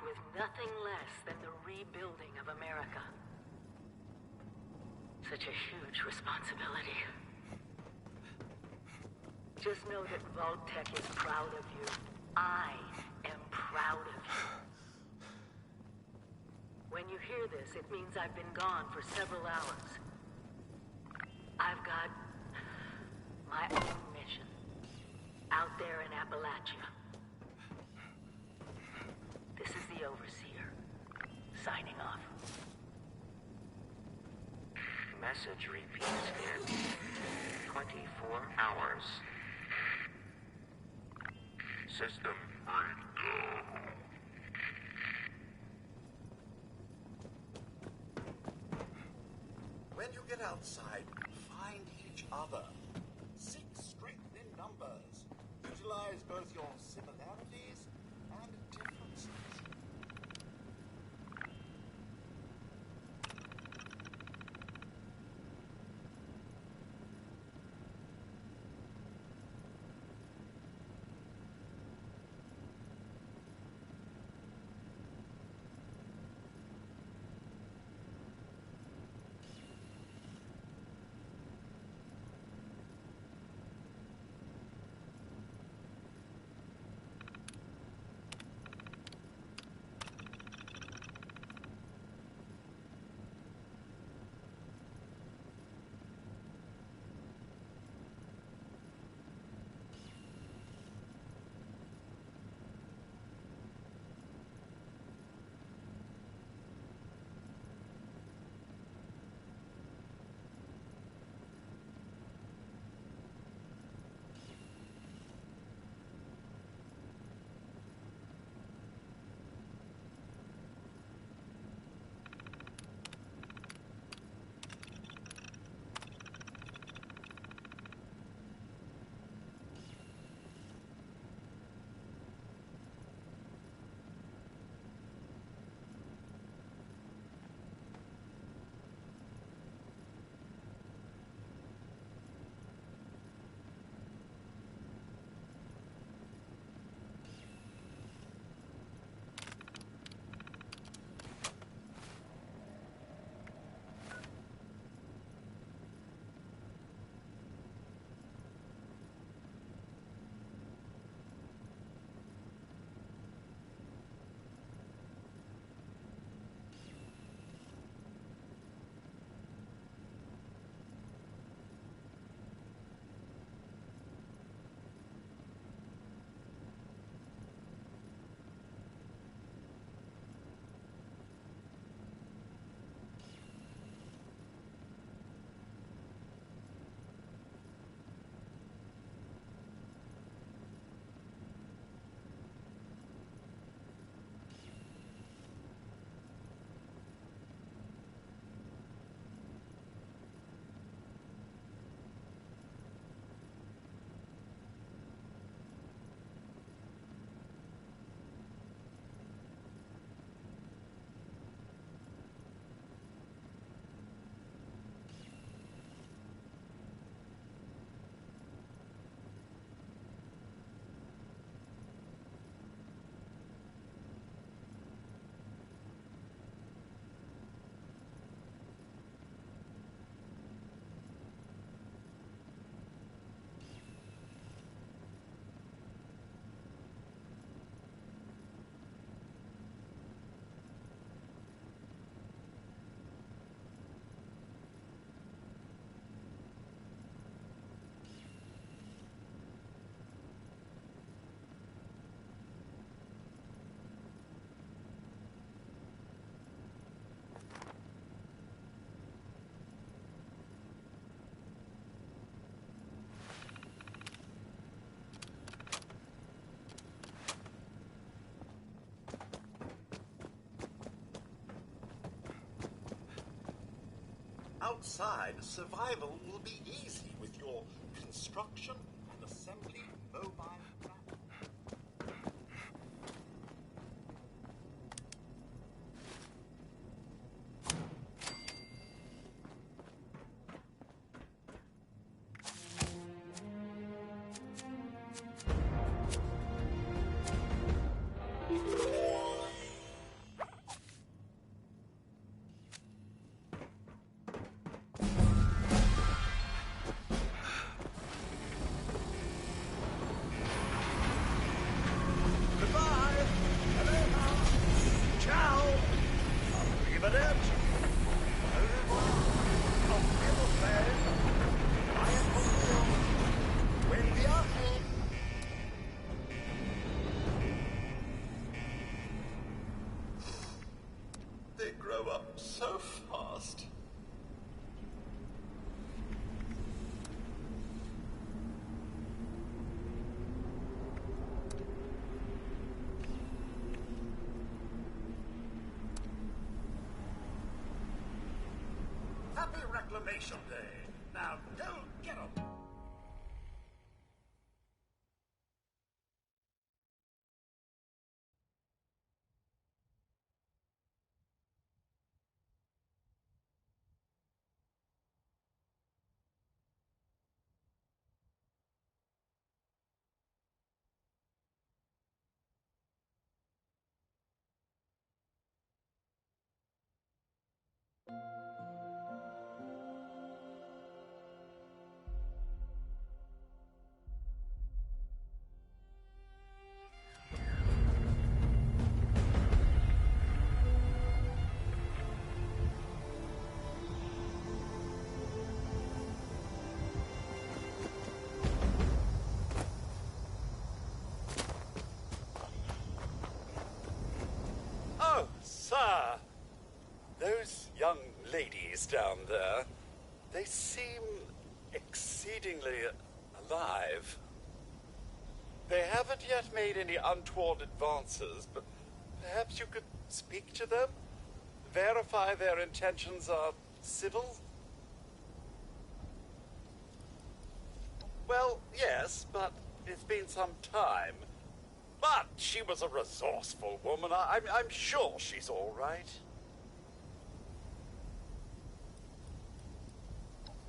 with nothing less than the rebuilding of America. Such a huge responsibility. Just know that Vault-Tec is proud of you. I am proud of you. When you hear this, it means I've been gone for several hours. I've got my own mission out there in Appalachia. This is the Overseer, signing off. Message repeats in 24 hours. System breakdown. When you get outside, find each other. Seek strength in numbers. Utilize both your similarities and differences. Outside, survival will be easy with your construction and assembly mobile platform. Reclamation Day. Now go get 'em! Oh, sir. Those young ladies down there, they seem exceedingly alive. They haven't yet made any untoward advances, but perhaps you could speak to them? Verify their intentions are civil? Well, yes, but it's been some time. But she was a resourceful woman. I'm sure she's all right.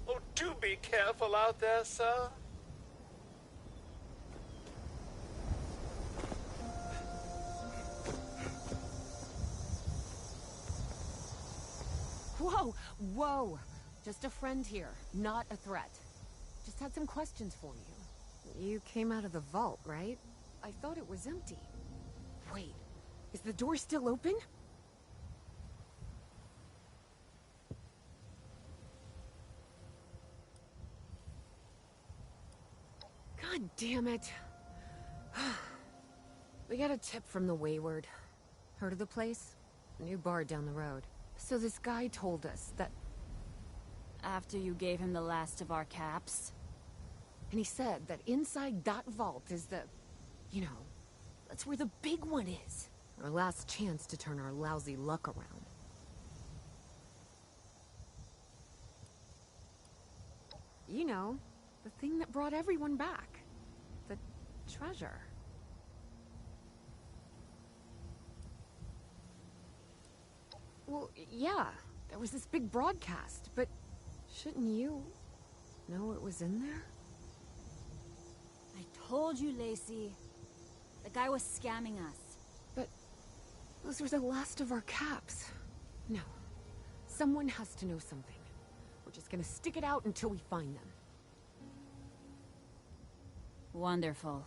Oh, do be careful out there, sir. Whoa! Whoa! Just a friend here, not a threat. Just had some questions for you. You came out of the vault, right? I thought it was empty. Wait, is the door still open? God damn it. We got a tip from the Wayward. Heard of the place? New bar down the road. So this guy told us that... After you gave him the last of our caps? And he said that inside that vault is the... You know, that's where the big one is. Our last chance to turn our lousy luck around. You know, the thing that brought everyone back. The treasure. Well, yeah, there was this big broadcast, but shouldn't you know it was in there? I told you, Lacey. The guy was scamming us. But those were the last of our caps. No. Someone has to know something. We're just gonna stick it out until we find them. Wonderful.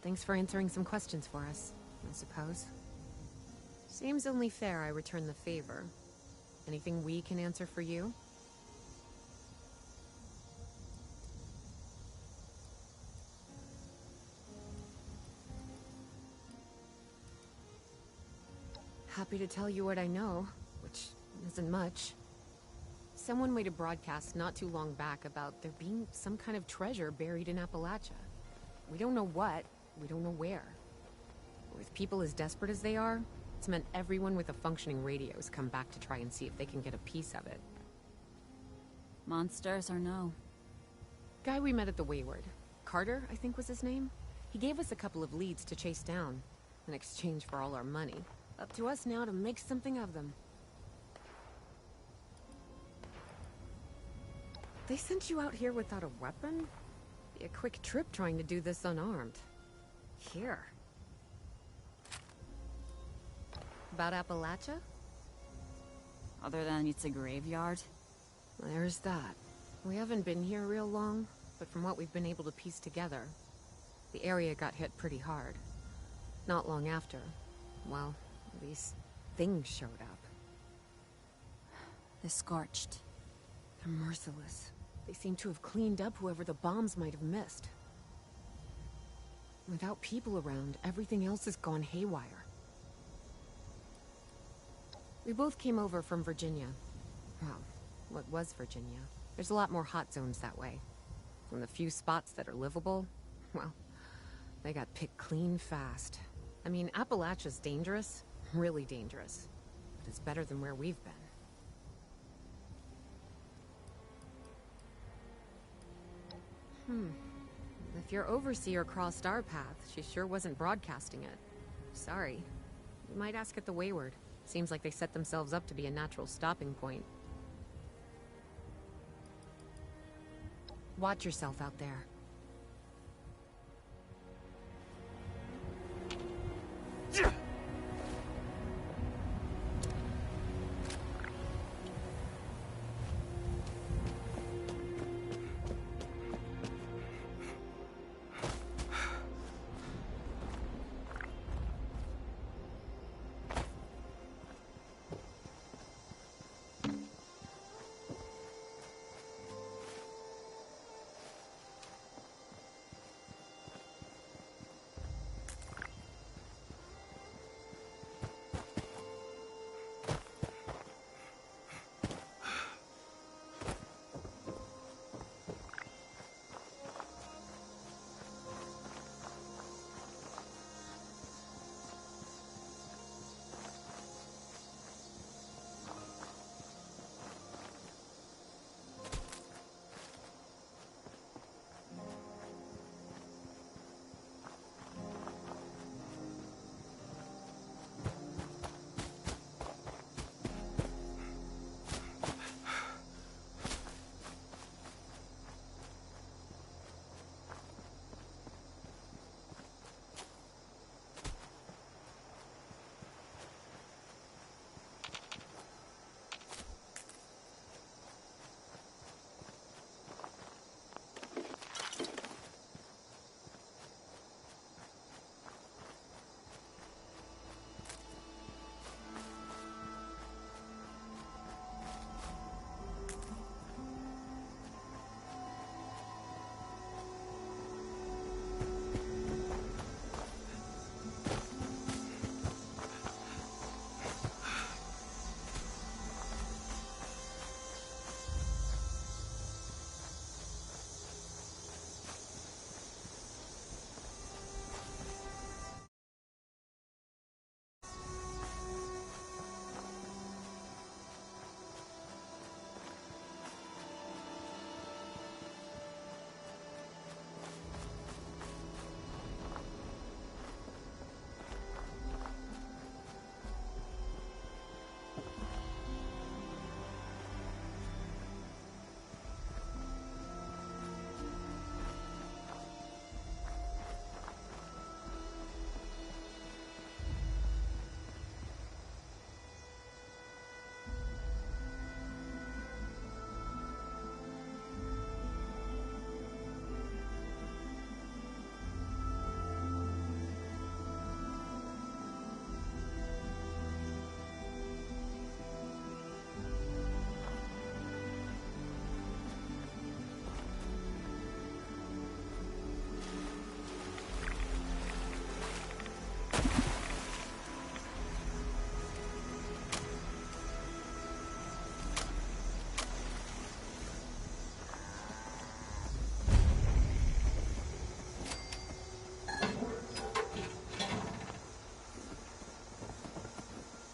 Thanks for answering some questions for us, I suppose. Seems only fair I return the favor. Anything we can answer for you? Happy to tell you what I know, which isn't much. Someone made a broadcast not too long back about there being some kind of treasure buried in Appalachia. We don't know what, we don't know where. With people as desperate as they are, it's meant everyone with a functioning radio has come back to try and see if they can get a piece of it. Monsters or no? Guy we met at the Wayward. Carter, I think was his name. He gave us a couple of leads to chase down, in exchange for all our money. Up to us now to make something of them. They sent you out here without a weapon? Be a quick trip trying to do this unarmed. Here. About Appalachia? Other than it's a graveyard? There's that. We haven't been here real long, but from what we've been able to piece together, the area got hit pretty hard. Not long after, well, these things showed up. The Scorched. They're merciless. They seem to have cleaned up whoever the bombs might have missed. Without people around, everything else has gone haywire. We both came over from Virginia. Well, what was Virginia? There's a lot more hot zones that way. From the few spots that are livable, well, they got picked clean fast. I mean, Appalachia's dangerous, really dangerous. But it's better than where we've been. If your overseer crossed our path, she sure wasn't broadcasting it. Sorry. You might ask at the Wayward. Seems like they set themselves up to be a natural stopping point. Watch yourself out there.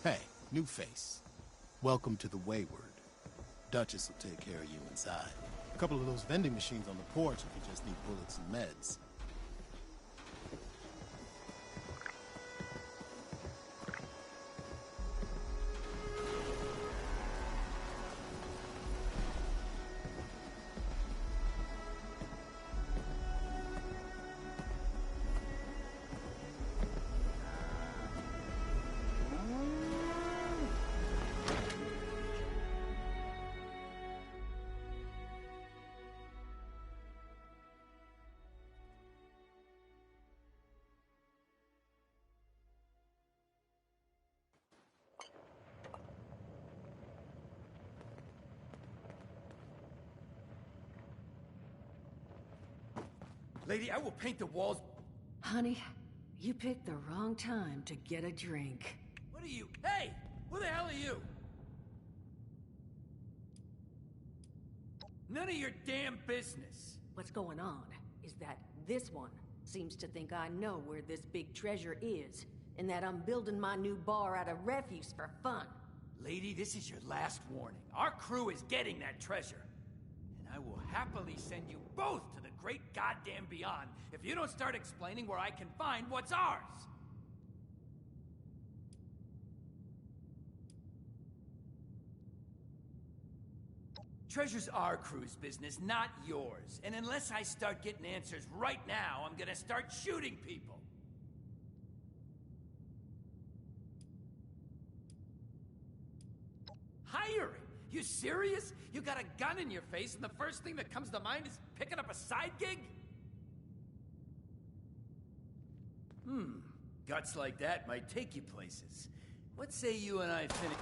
Hey, new face. Welcome to the Wayward. Duchess will take care of you inside. A couple of those vending machines on the porch if you just need bullets and meds. Lady, I will paint the walls. Honey, you picked the wrong time to get a drink. What are you? Hey! Who the hell are you? None of your damn business. What's going on is that this one seems to think I know where this big treasure is, and that I'm building my new bar out of refuse for fun. Lady, this is your last warning. Our crew is getting that treasure. And I will happily send you both to the great goddamn beyond if you don't start explaining where I can find what's ours. Treasure's our crew's business, not yours. And unless I start getting answers right now, I'm gonna start shooting people. Hiring? You serious? You got a gun in your face and the first thing that comes to mind is picking up a side gig? Guts like that might take you places. What say you and I finish...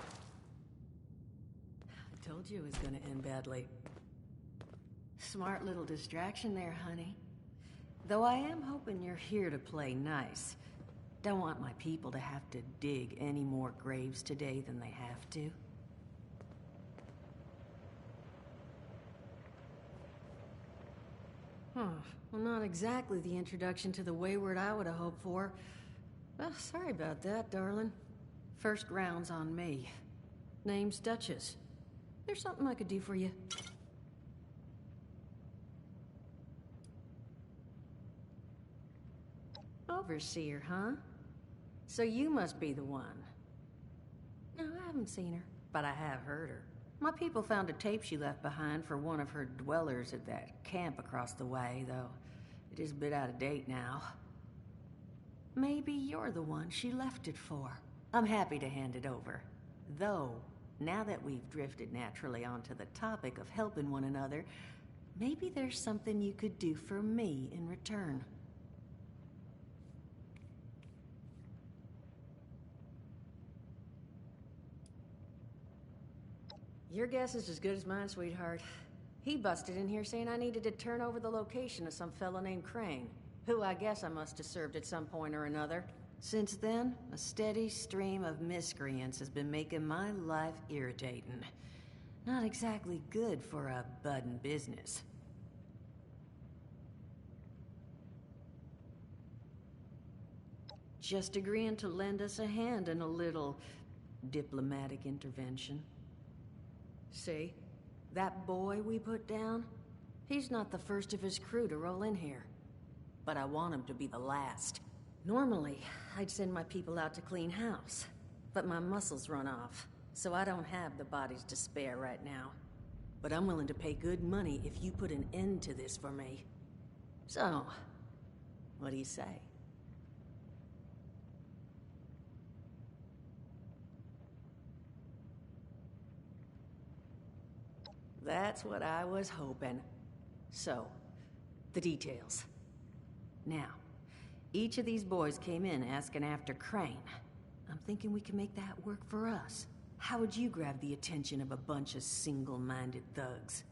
I told you it was gonna end badly. Smart little distraction there, honey. Though I am hoping you're here to play nice. Don't want my people to have to dig any more graves today than they have to. Well, not exactly the introduction to the Wayward I would have hoped for. Well, sorry about that, darling. First round's on me. Name's Duchess. There's something I could do for you. Overseer, huh? So you must be the one. No, I haven't seen her, but I have heard her. My people found a tape she left behind for one of her dwellers at that camp across the way, though it is a bit out of date now. Maybe you're the one she left it for. I'm happy to hand it over. Though, now that we've drifted naturally onto the topic of helping one another, maybe there's something you could do for me in return. Your guess is as good as mine, sweetheart. He busted in here saying I needed to turn over the location of some fellow named Crane, who I guess I must have served at some point or another. Since then, a steady stream of miscreants has been making my life irritating. Not exactly good for a budding business. Just agreeing to lend us a hand in a little diplomatic intervention. See? That boy we put down? He's not the first of his crew to roll in here. But I want him to be the last. Normally, I'd send my people out to clean house. But my muscles run off, so I don't have the bodies to spare right now. But I'm willing to pay good money if you put an end to this for me. So, what do you say? That's what I was hoping. So, the details. Now, each of these boys came in asking after Crane. I'm thinking we can make that work for us. How would you grab the attention of a bunch of single-minded thugs?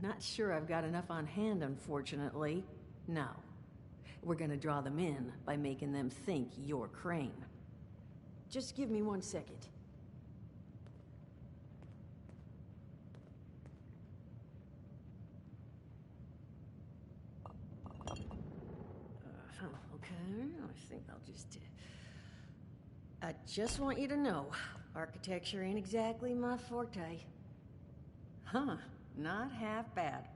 Not sure I've got enough on hand, unfortunately. No. We're gonna draw them in by making them think you're Crane. Just give me 1 second. Okay, I think I'll just... I just want you to know, architecture ain't exactly my forte. Huh, not half bad.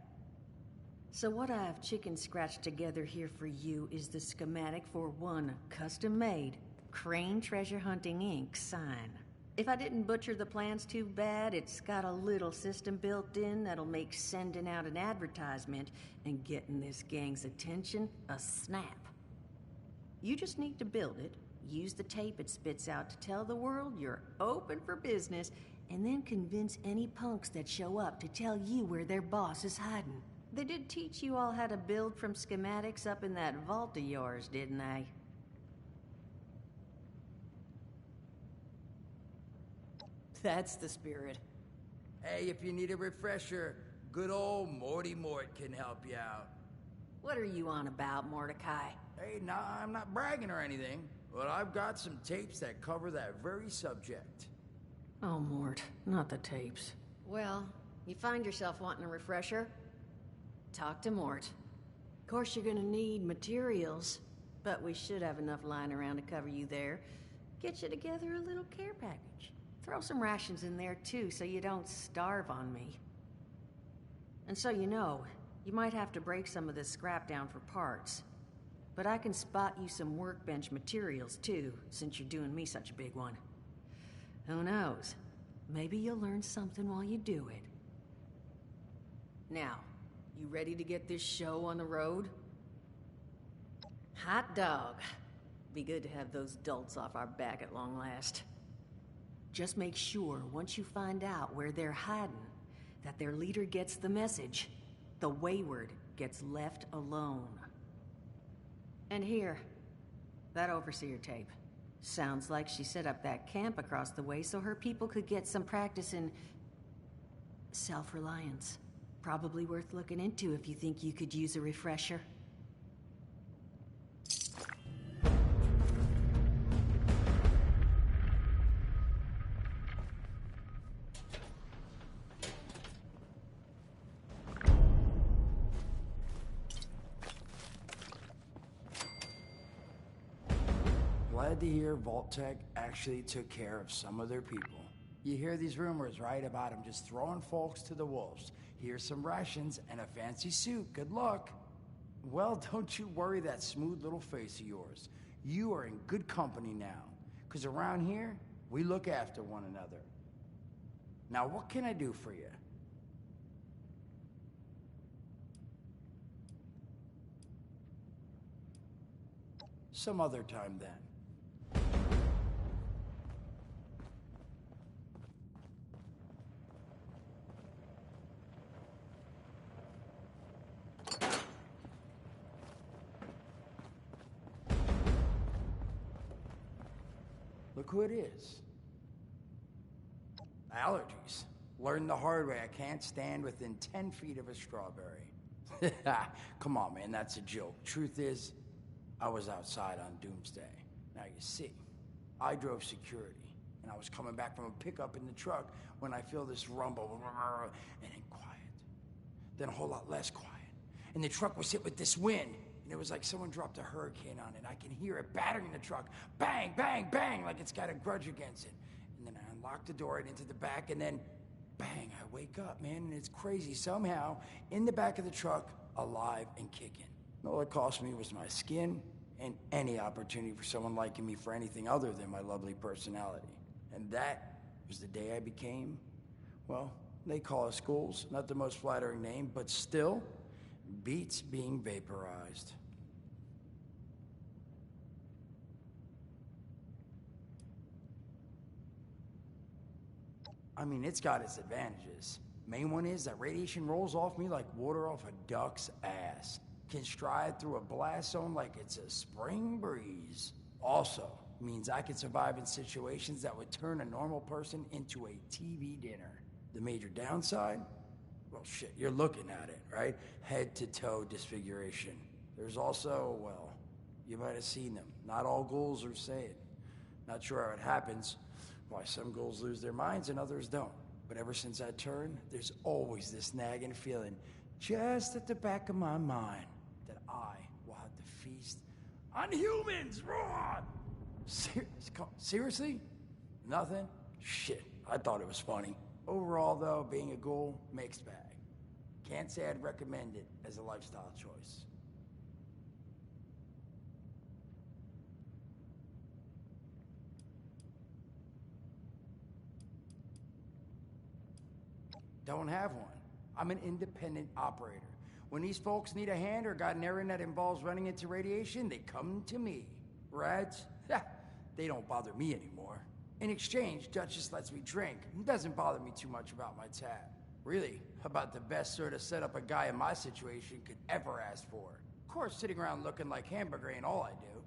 So what I've chicken scratched together here for you is the schematic for one custom-made Crane Treasure Hunting Inc. sign. If I didn't butcher the plans too bad, it's got a little system built in that'll make sending out an advertisement and getting this gang's attention a snap. You just need to build it, use the tape it spits out to tell the world you're open for business, and then convince any punks that show up to tell you where their boss is hiding. They did teach you all how to build from schematics up in that vault of yours, didn't they? That's the spirit. Hey, if you need a refresher, good old Morty Mort can help you out. What are you on about, Mordecai? Hey, nah, I'm not bragging or anything, but I've got some tapes that cover that very subject. Oh, Mort, not the tapes. Well, you find yourself wanting a refresher? Talk to Mort. Of course you're gonna need materials, but we should have enough lying around to cover you there. get you together a little care package. Throw some rations in there too, so you don't starve on me. And so you know, you might have to break some of this scrap down for parts. But I can spot you some workbench materials too, since you're doing me such a big one. Who knows? Maybe you'll learn something while you do it. Now, you ready to get this show on the road? Hot dog. Be good to have those dolts off our back at long last. Just make sure, once you find out where they're hiding, that their leader gets the message. The Wayward gets left alone. And here, that overseer tape. Sounds like she set up that camp across the way so her people could get some practice in self-reliance. Probably worth looking into if you think you could use a refresher. Glad to hear Vault-Tec actually took care of some of their people. You hear these rumors, right, about them just throwing folks to the wolves. Here's some rations and a fancy suit. Good luck. Well, don't you worry that smooth little face of yours. You are in good company now. Because around here, we look after one another. Now, what can I do for you? Some other time, then. Look who it is. Allergies. Learned the hard way. I can't stand within 10 feet of a strawberry. Come on, man, that's a joke. Truth is, I was outside on Doomsday. Now you see, I drove security, and I was coming back from a pickup in the truck when I feel this rumble, and then quiet. Then a whole lot less quiet. And the truck was hit with this wind. And it was like someone dropped a hurricane on it. I can hear it battering the truck. Bang, bang, bang, like it's got a grudge against it. And then I unlocked the door and into the back, and then bang, I wake up, man, and it's crazy. Somehow, in the back of the truck, alive and kicking. All it cost me was my skin and any opportunity for someone liking me for anything other than my lovely personality. And that was the day I became, well, they call us ghouls. Not the most flattering name, but still, beats being vaporized. I mean, it's got its advantages. Main one is that radiation rolls off me like water off a duck's ass. Can stride through a blast zone like it's a spring breeze. Also, means I can survive in situations that would turn a normal person into a TV dinner. The major downside? Well, shit, you're looking at it, right? Head to toe disfiguration. There's also, well, you might have seen them. Not all ghouls are sane. Not sure how it happens, why some ghouls lose their minds and others don't. But ever since I turned, there's always this nagging feeling just at the back of my mind that I will have to feast on humans. Raw! Seriously? Nothing? Shit, I thought it was funny. Overall, though, being a ghoul, mixed bag. Can't say I'd recommend it as a lifestyle choice. Don't have one. I'm an independent operator. When these folks need a hand or got an errand that involves running into radiation, they come to me. Rats? They don't bother me anymore. In exchange, Duchess lets me drink. It doesn't bother me too much about my tab. Really, about the best sort of setup a guy in my situation could ever ask for. Of course, sitting around looking like hamburger ain't all I do.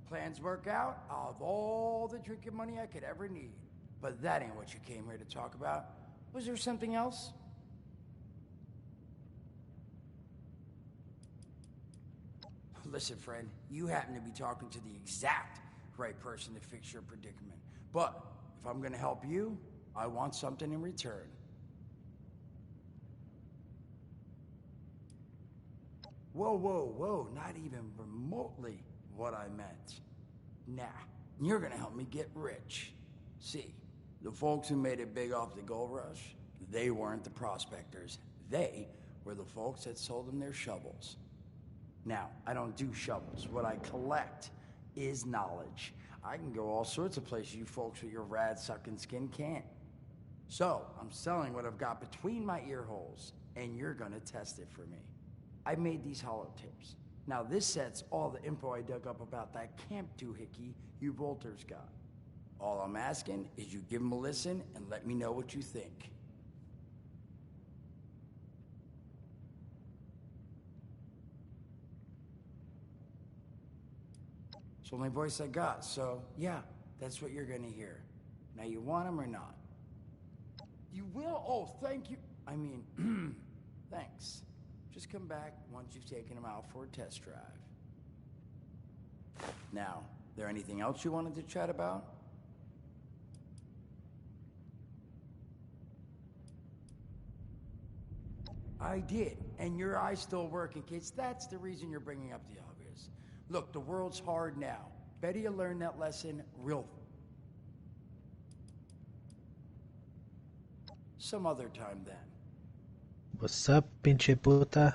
Plans work out, I'll have all the drinking money I could ever need. But that ain't what you came here to talk about. Was there something else? Listen, friend, you happen to be talking to the exact right person to fix your predicament. But if I'm gonna help you, I want something in return. Whoa, whoa, whoa, not even remotely what I meant. Nah, And you're gonna help me get rich. See, the folks who made it big off the gold rush, they weren't the prospectors. They were the folks that sold them their shovels. Now, I don't do shovels. What I collect is knowledge. I can go all sorts of places you folks with your rad-sucking skin can't. So, I'm selling what I've got between my ear holes, and you're gonna test it for me. I made these holotapes. Now, this set's all the info I dug up about that camp doohickey you Volters got. All I'm asking is you give them a listen and let me know what you think. It's the only voice I got, so yeah, that's what you're gonna hear. Now, you want them or not? You will? Oh, thank you. I mean, thanks. Just come back once you've taken them out for a test drive. Now, there anything else you wanted to chat about? I did, and your eye's still working, kids. That's the reason you're bringing up the obvious. Look, the world's hard now. Better you learn that lesson real... some other time then. What's up, pinche puta?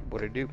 What it do?